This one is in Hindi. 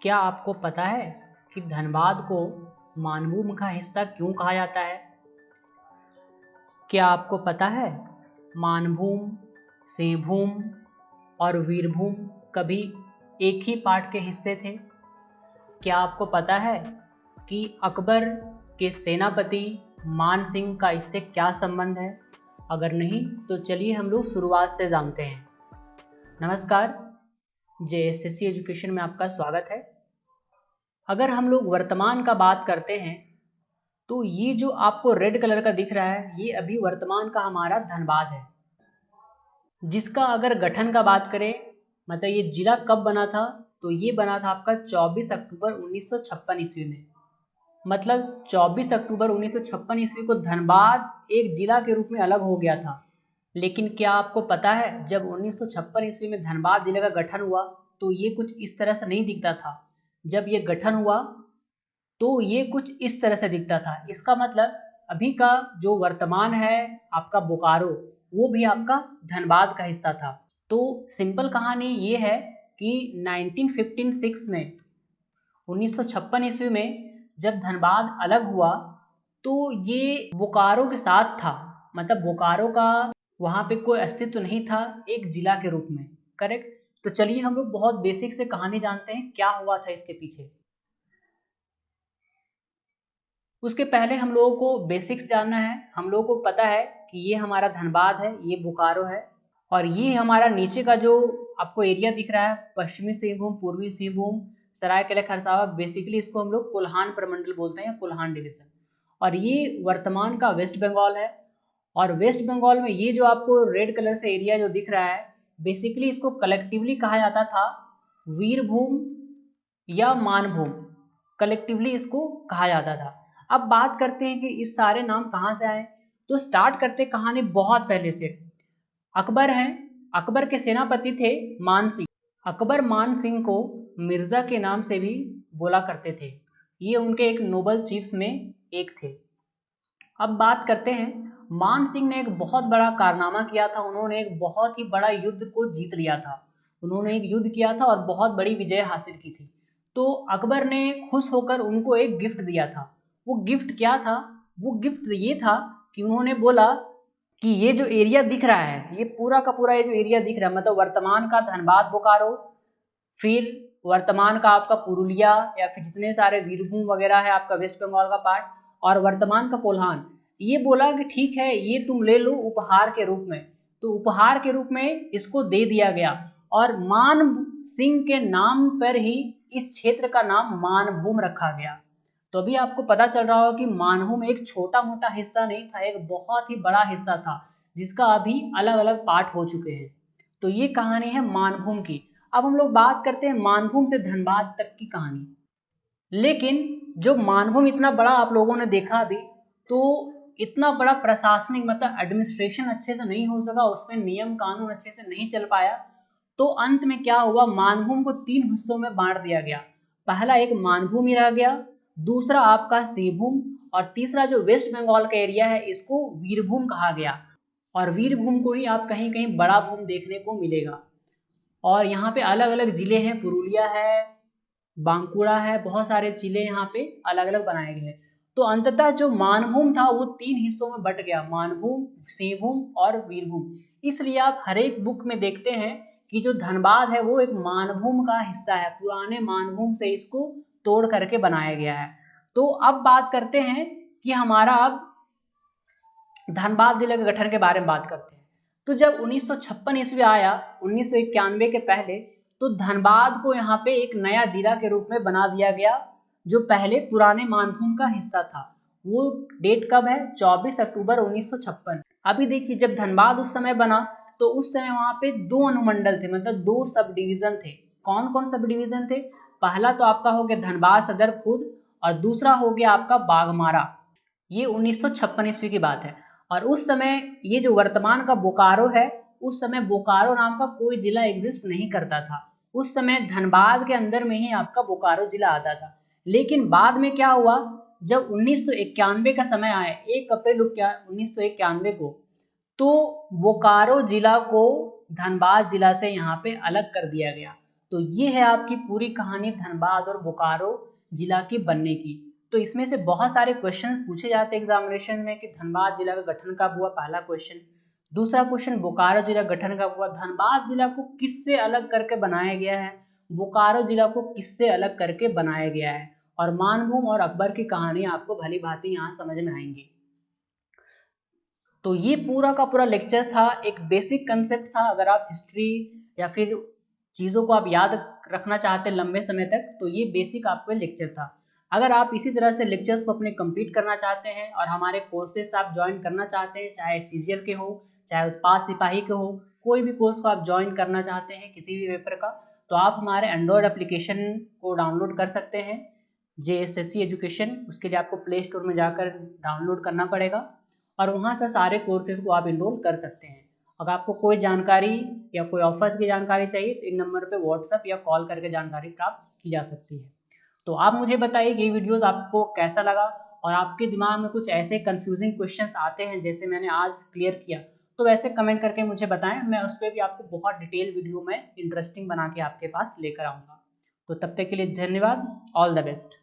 क्या आपको पता है कि धनबाद को मानभूम का हिस्सा क्यों कहा जाता है? क्या आपको पता है मानभूम, सिंहभूम और वीरभूम कभी एक ही पार्ट के हिस्से थे? क्या आपको पता है कि अकबर के सेनापति मान सिंह का इससे क्या संबंध है? अगर नहीं तो चलिए हम लोग शुरुआत से जानते हैं। नमस्कार, JSSC एजुकेशन में आपका स्वागत है। अगर हम लोग वर्तमान का बात करते हैं तो ये जो आपको रेड कलर का दिख रहा है ये अभी वर्तमान का हमारा धनबाद है, जिसका अगर गठन का बात करें मतलब ये जिला कब बना था तो ये बना था आपका 24 अक्टूबर 1956 ईस्वी में। मतलब 24 अक्टूबर 1956 ईस्वी को धनबाद एक जिला के रूप में अलग हो गया था। लेकिन क्या आपको पता है जब 1956 ईस्वी में धनबाद जिले का गठन हुआ तो ये कुछ इस तरह से नहीं दिखता था। जब ये गठन हुआ तो ये कुछ इस तरह से दिखता था। इसका मतलब अभी का जो वर्तमान है आपका बोकारो वो भी आपका धनबाद का हिस्सा था। तो सिंपल कहानी ये है कि 1956 में 1956 ईस्वी में जब धनबाद अलग हुआ तो ये बोकारो के साथ था। मतलब बोकारो का वहाँ पे कोई अस्तित्व नहीं था एक जिला के रूप में। करेक्ट। तो चलिए हम लोग बहुत बेसिक से कहानी जानते हैं क्या हुआ था इसके पीछे। उसके पहले हम लोगों को बेसिक्स जानना है। हम लोगों को पता है कि ये हमारा धनबाद है, ये बोकारो है और ये हमारा नीचे का जो आपको एरिया दिख रहा है पश्चिमी सिंहभूम, पूर्वी सिंहभूम, सरायकेला खरसावां, बेसिकली इसको हम लोग कोल्हान प्रमंडल बोलते हैं या कोल्हान डिवीजन। और ये वर्तमान का वेस्ट बंगाल है। और वेस्ट बंगाल में ये जो आपको रेड कलर से एरिया जो दिख रहा है बेसिकली इसको कलेक्टिवली कहा जाता था वीरभूम या मानभूम। कलेक्टिवली इसको कहा जाता था। अब बात करते हैं कि इस सारे नाम कहाँ से आए। तो स्टार्ट करते कहानी बहुत पहले से। अकबर हैं, अकबर के सेनापति थे मान सिंह। अकबर मान सिंह को मिर्जा के नाम से भी बोला करते थे। ये उनके एक नोबल चीफ्स में एक थे। अब बात करते हैं मान सिंह ने एक बहुत बड़ा कारनामा किया था। उन्होंने एक बहुत ही बड़ा युद्ध को जीत लिया था। उन्होंने एक युद्ध किया था और बहुत बड़ी विजय हासिल की थी। तो अकबर ने खुश होकर उनको एक गिफ्ट दिया था। वो गिफ्ट क्या था? वो गिफ्ट ये था कि उन्होंने बोला कि ये जो एरिया दिख रहा है ये पूरा का पूरा ये जो एरिया दिख रहा है मतलब वर्तमान का धनबाद बोकारो, फिर वर्तमान का आपका पुरुलिया या फिर जितने सारे वीरभूम वगैरह है आपका वेस्ट बंगाल का पार्ट और वर्तमान का कोल्हान, ये बोला कि ठीक है ये तुम ले लो उपहार के रूप में। तो उपहार के रूप में इसको दे दिया गया और मान सिंह के नाम पर ही इस क्षेत्र का नाम मानभूम रखा गया। तो अभी आपको पता चल रहा होगा कि मानभूम एक छोटा मोटा हिस्सा नहीं था, एक बहुत ही बड़ा हिस्सा था जिसका अभी अलग अलग पार्ट हो चुके हैं। तो ये कहानी है मानभूम की। अब हम लोग बात करते हैं मानभूम से धनबाद तक की कहानी। लेकिन जो मानभूम इतना बड़ा आप लोगों ने देखा अभी, तो इतना बड़ा प्रशासनिक मतलब एडमिनिस्ट्रेशन अच्छे से नहीं हो सका, उसमें नियम कानून अच्छे से नहीं चल पाया। तो अंत में क्या हुआ, मानभूम को 3 हिस्सों में बांट दिया गया। पहला एक मानभूम ही रह गया, दूसरा आपका सिंहभूम और तीसरा जो वेस्ट बंगाल का एरिया है इसको वीरभूम कहा गया। और वीरभूम को ही आप कहीं कहीं बड़ा भूम देखने को मिलेगा। और यहाँ पे अलग अलग जिले हैं, पुरुलिया है, बांकुड़ा है, बहुत सारे जिले यहाँ पे अलग अलग बनाए गए हैं। तो अंततः जो मानभूम था वो 3 हिस्सों में बट गया, मानभूम, सिंहभूम और वीरभूम। इसलिए आप हर एक बुक में देखते हैं कि जो धनबाद है वो एक मानभूम का हिस्सा है, पुराने मानभूम से इसको तोड़ करके बनाया गया है। तो अब बात करते हैं कि हमारा अब धनबाद जिले के गठन के बारे में बात करते हैं। तो जब 1956 ईस्वी आया 1991 के पहले, तो धनबाद को यहाँ पे एक नया जिला के रूप में बना दिया गया जो पहले पुराने मानभूम का हिस्सा था। वो डेट कब है? 24 अक्टूबर 1956। अभी देखिए जब धनबाद उस समय बना तो उस समय वहां पे 2 अनुमंडल थे, मतलब 2 सब डिवीजन थे। कौन कौन सब डिवीजन थे? पहला तो आपका हो गया धनबाद सदर खुद और दूसरा हो गया आपका बाघमारा। ये 1956 ईस्वी की बात है। और उस समय ये जो वर्तमान का बोकारो है, उस समय बोकारो नाम का कोई जिला एग्जिस्ट नहीं करता था। उस समय धनबाद के अंदर में ही आपका बोकारो जिला आता था। लेकिन बाद में क्या हुआ, जब 1991 का समय आया 1 अप्रैल 1991 को, तो बोकारो जिला को धनबाद जिला से यहाँ पे अलग कर दिया गया। तो ये है आपकी पूरी कहानी धनबाद और बोकारो जिला के बनने की। तो इसमें से बहुत सारे क्वेश्चन पूछे जाते हैं एग्जामिनेशन में कि धनबाद जिला का गठन कब हुआ, पहला क्वेश्चन। दूसरा क्वेश्चन बोकारो जिला गठन कब हुआ, धनबाद जिला को किससे अलग करके बनाया गया है, बोकारो जिला को किससे अलग करके बनाया गया है, और मानभूम और अकबर की कहानी आपको भली भांति यहाँ समझ में आएंगी। तो ये पूरा का पूरा लेक्चर था, एक बेसिक कंसेप्ट था। अगर आप हिस्ट्री या फिर चीज़ों को आप याद रखना चाहते हैं लंबे समय तक, तो ये बेसिक आपका लेक्चर था। अगर आप इसी तरह से लेक्चर्स को अपने कंप्लीट करना चाहते हैं और हमारे कोर्सेस आप ज्वाइन करना चाहते हैं, चाहे सीजीएल के हो, चाहे उत्पाद सिपाही के हो, कोई भी कोर्स को आप ज्वाइन करना चाहते हैं किसी भी पेपर का, तो आप हमारे एंड्रॉयड एप्लीकेशन को डाउनलोड कर सकते हैं, JSSC एजुकेशन। उसके लिए आपको प्ले स्टोर में जाकर डाउनलोड करना पड़ेगा और वहाँ से सारे कोर्सेज को आप इनरोल कर सकते हैं। अगर आपको कोई जानकारी या कोई ऑफर्स की जानकारी चाहिए तो इन नंबर पे व्हाट्सएप या कॉल करके जानकारी प्राप्त की जा सकती है। तो आप मुझे बताइए कि ये वीडियोस आपको कैसा लगा, और आपके दिमाग में कुछ ऐसे कंफ्यूजिंग क्वेश्चंस आते हैं जैसे मैंने आज क्लियर किया, तो वैसे कमेंट करके मुझे बताएं, मैं उस पर भी आपको बहुत डिटेल वीडियो में इंटरेस्टिंग बना के आपके पास लेकर आऊँगा। तो तब तक के लिए धन्यवाद, ऑल द बेस्ट।